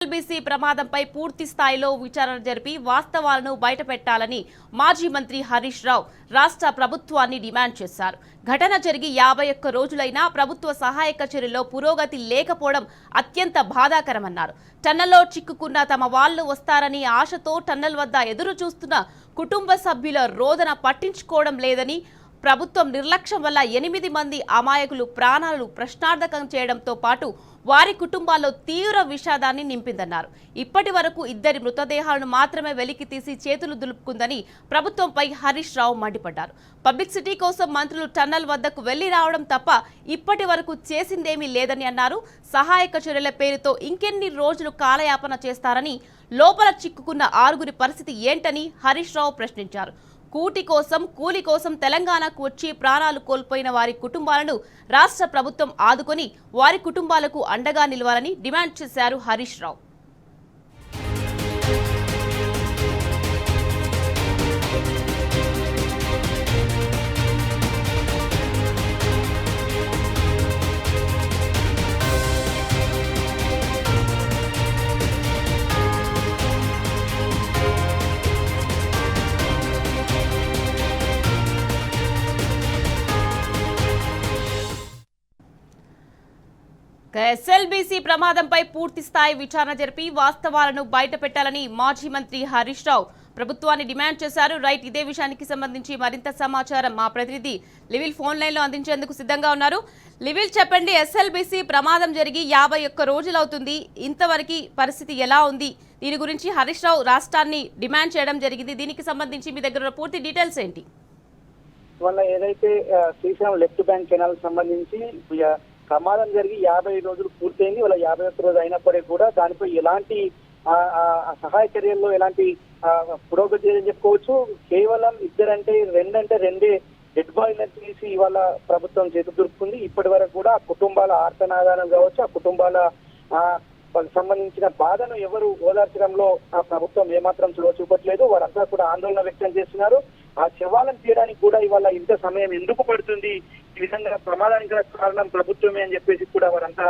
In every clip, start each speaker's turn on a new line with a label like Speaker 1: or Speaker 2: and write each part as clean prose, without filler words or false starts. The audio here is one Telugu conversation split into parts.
Speaker 1: ఎల్బీసీ ప్రమాదంపై పూర్తి స్థాయిలో విచారణ జరిపి వాస్తవాలను బయటపెట్టాలని మాజీ మంత్రి హరీష్ రావు రాష్ట్ర ప్రభుత్వాన్ని డిమాండ్ చేశారు. ఘటన జరిగి 51 రోజులైనా ప్రభుత్వ సహాయక చర్యల్లో పురోగతి లేకపోవడం అత్యంత బాధాకరమన్నారు. టన్నెల్లో చిక్కుకున్న తమ వాళ్లు వస్తారని ఆశతో టన్నెల్ వద్ద ఎదురు చూస్తున్న కుటుంబ సభ్యుల రోదన పట్టించుకోవడం లేదని, ప్రభుత్వం నిర్లక్ష్యం వల్ల 8 మంది అమాయకులు ప్రాణాలు ప్రశ్నార్థకం చేయడంతో పాటు వారి కుటుంబాల్లో తీవ్ర విషాదాన్ని నింపిందన్నారు. ఇప్పటి వరకు 2 మృతదేహాలను మాత్రమే వెలికి తీసి చేతులు దులుపుకుందని ప్రభుత్వంపై హరీష్ రావు మండిపడ్డారు. పబ్లిసిటీ కోసం మంత్రులు టన్నెల్ వద్దకు వెళ్లి రావడం తప్ప ఇప్పటి వరకు చేసిందేమీ లేదని అన్నారు. సహాయక చర్యల పేరుతో ఇంకెన్ని రోజులు కాలయాపన చేస్తారని, లోపల చిక్కుకున్న 6గురి పరిస్థితి ఏంటని హరీష్ రావు ప్రశ్నించారు. కూలి కోసం తెలంగాణకు వచ్చి ప్రాణాలు కోల్పోయిన వారి కుటుంబాలను రాష్ట్ర ప్రభుత్వం ఆదుకొని వారి కుటుంబాలకు అండగా నిలవాలని డిమాండ్ చేశారు హరీష్ రావు. ఎస్ఎల్బీసీ ప్రమాదంపై పూర్తి స్థాయి విచారణ జరిపి వాస్తవాలను బయటపెట్టాలని మాజీ మంత్రి హరీష్ రావు ప్రభుత్వాన్ని డిమాండ్ చేశారు. రైట్, ఇదే విషయానికి సంబంధించి మరింత సమాచారం మా ప్రతినిధి లివిల్ ఫోన్ లైన్ లో అందించేందుకు సిద్ధంగా ఉన్నారు. లివిల్, చెప్పండి, ఎస్ఎల్బీసీ ప్రమాదం జరిగి 51 రోజులవుతుంది, ఇంతవరకు పరిస్థితి ఎలా ఉంది? దీని గురించి హరీష్ రావు రాష్ట్రాన్ని డిమాండ్ చేయడం జరిగింది. దీనికి సంబంధించి మీ దగ్గర పూర్తి డీటెయిల్స్ ఏంటి?
Speaker 2: వల్ల ఏదైతే శ్రీశైలం లెఫ్ట్ బ్యాంక్ కెనాల్ సంబంధించి ప్రమాదం జరిగి 50 రోజులు పూర్తయింది. వాళ్ళ 51 రోజు అయినప్పటికీ కూడా దానిపై ఎలాంటి సహాయ చర్యల్లో ఎలాంటి పురోగతి లేదని చెప్పుకోవచ్చు. కేవలం రెండే డెడ్ బాడీలను తీసి ఇవాళ ప్రభుత్వం చేతులు దొరుకుతుంది. ఇప్పటి వరకు కూడా ఆ కుటుంబాల ఆర్తనాదానం కావచ్చు, ఆ కుటుంబాల సంబంధించిన బాధను ఎవరు ఓదార్చడంలో ఆ ప్రభుత్వం ఏమాత్రం చొరవ చూపట్లేదు. వారంతా కూడా ఆందోళన వ్యక్తం చేస్తున్నారు. ఆ శవాలను తీయడానికి కూడా ఇవాళ ఇంత సమయం ఎందుకు పడుతుంది, ఈ విధంగా ప్రమాదానికి కారణం ప్రభుత్వమే అని చెప్పేసి కూడా వారంతా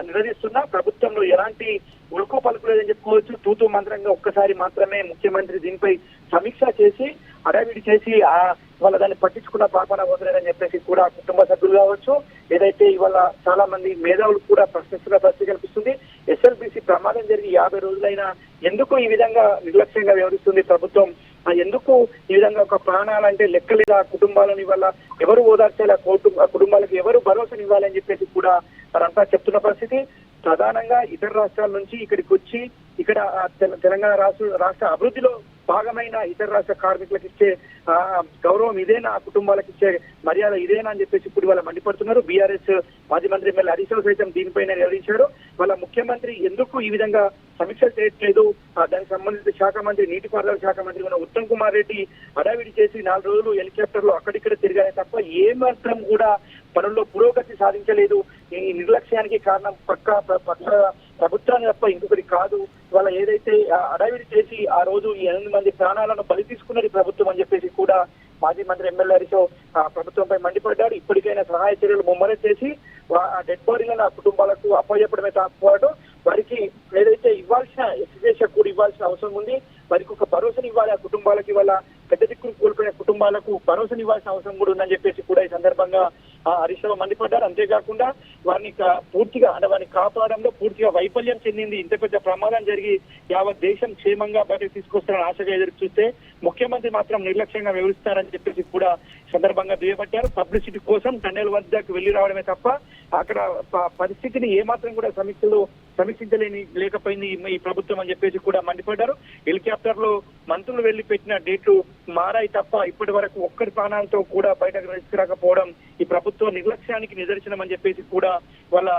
Speaker 2: నిలదీస్తున్నా. ప్రభుత్వంలో ఎలాంటి ఉలుకు పలుకులేదని చెప్పుకోవచ్చు. తూతూ మంత్రంగా ఒక్కసారి మాత్రమే ముఖ్యమంత్రి దీనిపై సమీక్ష చేసి అడావిడి చేసి వాళ్ళ దాన్ని పట్టించుకున్న పాపన వదలేదని చెప్పేసి కూడా కుటుంబ సభ్యులు కావచ్చు, ఏదైతే ఇవాళ చాలా మంది మేధావులు కూడా ప్రశ్నిస్తున్న పరిస్థితి కనిపిస్తుంది. ఎస్ఎల్బీసీ ప్రమాదం జరిగి 50 రోజులైనా ఎందుకు ఈ విధంగా నిర్లక్ష్యంగా వ్యవహరిస్తుంది ప్రభుత్వం? ఎందుకు ఈ విధంగా ఒక ప్రాణాలంటే లెక్కలేదు ఆ కుటుంబాలను ఇవాళ ఎవరు ఓదార్చాలి, ఆ కుటుంబాలకు ఎవరు భరోసాని ఇవ్వాలని చెప్పేసి కూడా వారంతా చెప్తున్న పరిస్థితి. ప్రధానంగా ఇతర రాష్ట్రాల నుంచి ఇక్కడికి వచ్చి ఇక్కడ తెలంగాణ రాష్ట్ర అభివృద్ధిలో భాగమైన ఇతర రాష్ట్ర కార్మికులకు ఇచ్చే గౌరవం ఇదేనా, ఆ కుటుంబాలకు ఇచ్చే మర్యాద ఇదేనా అని చెప్పేసి ఇప్పుడు వాళ్ళ మండిపడుతున్నారు. బీఆర్ఎస్ మాజీ మంత్రి ఎమ్మెల్యే హరీష్ రావు సైతం దీనిపైన వివరించారు. వాళ్ళ ముఖ్యమంత్రి ఎందుకు ఈ విధంగా సమీక్ష చేయట్లేదు? దానికి సంబంధించిన శాఖ మంత్రి, నీటిపారుదల శాఖ మంత్రి ఉన్న ఉత్తమ్ కుమార్ రెడ్డి హడావిడి చేసి 4 రోజులు హెలికాప్టర్ లో అక్కడిక్కడ తిరిగానే తప్ప ఏమాత్రం కూడా పనుల్లో పురోగతి సాధించలేదు. ఈ నిర్లక్ష్యానికి కారణం పక్క ప్రభుత్వాన్ని తప్ప ఇంకొకటి కాదు. వాళ్ళ ఏదైతే అడావిడి చేసి ఆ రోజు ఈ 8 మంది ప్రాణాలను బలి తీసుకున్నది ప్రభుత్వం అని చెప్పేసి కూడా మాజీ మంత్రి ఎమ్మెల్యే హరీష్ ప్రభుత్వంపై మండిపడ్డాడు. ఇప్పటికైనా సహాయ చర్యలు ముమ్మరం చేసి డెడ్ బాడీలను ఆ కుటుంబాలకు అప్పచెప్పడమే కాకపోవడం, వారికి ఏదైతే ఇవ్వాల్సిన ఎక్స్గ్రేషియా కూడా ఇవ్వాల్సిన అవసరం ఉంది. వారికి ఒక భరోసాని ఇవ్వాలి. ఆ కుటుంబాలకి వాళ్ళ పెద్ద దిక్కులు కోల్పోయిన కుటుంబాలకు భరోసాని ఇవ్వాల్సిన అవసరం కూడా ఉందని చెప్పేసి కూడా ఈ సందర్భంగా హరీష్ రావు మండిపడ్డారు. అంతేకాకుండా వారిని పూర్తిగా వారిని కాపాడంలో పూర్తిగా వైఫల్యం చెందింది. ఇంత పెద్ద ప్రమాదం జరిగి యావత్ దేశం క్షేమంగా బయటకు తీసుకొస్తారని ఆశగా ఎదురు చూస్తే ముఖ్యమంత్రి మాత్రం నిర్లక్ష్యంగా వ్యవహరిస్తారని చెప్పేసి కూడా సందర్భంగా దుయ్యబట్టారు. పబ్లిసిటీ కోసం టన్నెల్ వద్దకు వెళ్లి రావడమే తప్ప అక్కడ పరిస్థితిని ఏమాత్రం కూడా లేకపోయింది ఈ ప్రభుత్వం అని చెప్పేసి కూడా మండిపడ్డారు. హెలికాప్టర్ లో మంత్రులు వెళ్లి పెట్టిన డేట్లు మారాయి తప్ప ఇప్పటి వరకు ఒక్కరి ప్రాణాలతో కూడా బయటకు తీసుకురాకపోవడం ఈ ప్రభుత్వ నిర్లక్ష్యానికి నిదర్శనం అని చెప్పేసి కూడా వాళ్ళ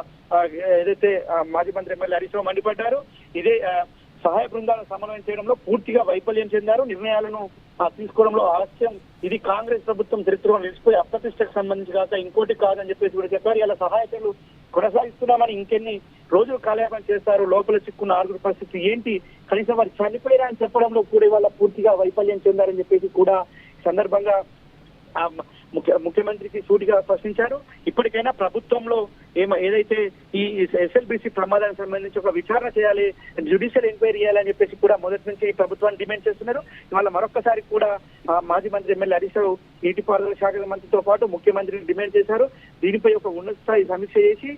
Speaker 2: ఏదైతే మాజీ మంత్రి ఎమ్మెల్యే హరీష్ రావు మండిపడ్డారు. ఇదే సహాయ బృందాలను సమన్వయం చేయడంలో పూర్తిగా వైఫల్యం చెందారు. నిర్ణయాలను తీసుకోవడంలో ఆలస్యం. ఇది కాంగ్రెస్ ప్రభుత్వం చరిత్రలో నిలిచిపోయి అప్రతిష్టకు సంబంధించి కాక ఇంకోటి కాదని చెప్పేసి కూడా చెప్పారు. ఇలా సహాయకులు కొనసాగిస్తున్నామని ఇంకెన్ని రోజులు కాలయాపన చేస్తారు? లోపల చిక్కున్న 6గురి పరిస్థితి ఏంటి? కనీసం వారు చనిపోయారా అని చెప్పడంలో కూడా ఇవాళ పూర్తిగా వైఫల్యం చెందారని చెప్పేసి కూడా సందర్భంగా ముఖ్యమంత్రికి సూటిగా ప్రశ్నించారు. ఇప్పటికైనా ప్రభుత్వంలో ఏదైతే ఈ ఎస్ఎల్బిసి ప్రమాదానికి సంబంధించి ఒక విచారణ చేయాలి, జ్యుడిషియల్ ఎంక్వైరీ చేయాలని చెప్పేసి కూడా మొదటి నుంచి ప్రభుత్వాన్ని డిమాండ్ చేస్తున్నారు. ఇవాళ మరొకసారి కూడా మాజీ మంత్రి ఎమ్మెల్యే హరీష్ రావు నీటిపారుదల శాఖ మంత్రితో పాటు ముఖ్యమంత్రిని డిమాండ్ చేశారు. దీనిపై ఒక ఉన్నత స్థాయి సమీక్ష చేసి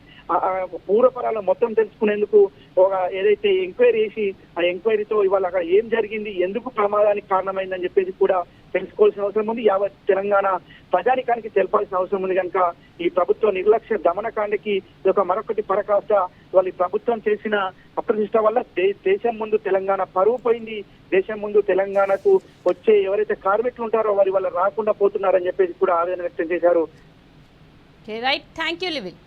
Speaker 2: పూర్వపరాలు మొత్తం తెలుసుకునేందుకు ఒక ఏదైతే ఎంక్వైరీ చేసి ఆ ఎంక్వైరీతో ఇవాళ అక్కడ ఏం జరిగింది, ఎందుకు ప్రమాదానికి కారణమైందని చెప్పేసి కూడా తెలుసుకోవాల్సిన అవసరం ఉంది. యావత్ తెలంగాణ ప్రజానికానికి తెలపాల్సిన అవసరం ఉంది. కనుక ఈ ప్రభుత్వ నిర్లక్ష్య దమనకాండకి ఒక మరొకటి పరకాష్ట. వాళ్ళ ప్రభుత్వం చేసిన అప్రతిష్ట వల్ల దేశం ముందు తెలంగాణ పరువు పోయింది. దేశం ముందు తెలంగాణకు వచ్చే ఎవరైతే కార్మికులు ఉంటారో వారి వల్ల రాకుండా పోతున్నారని చెప్పేసి కూడా ఆవేదన వ్యక్తం చేశారు.
Speaker 1: Right, thank you live-in.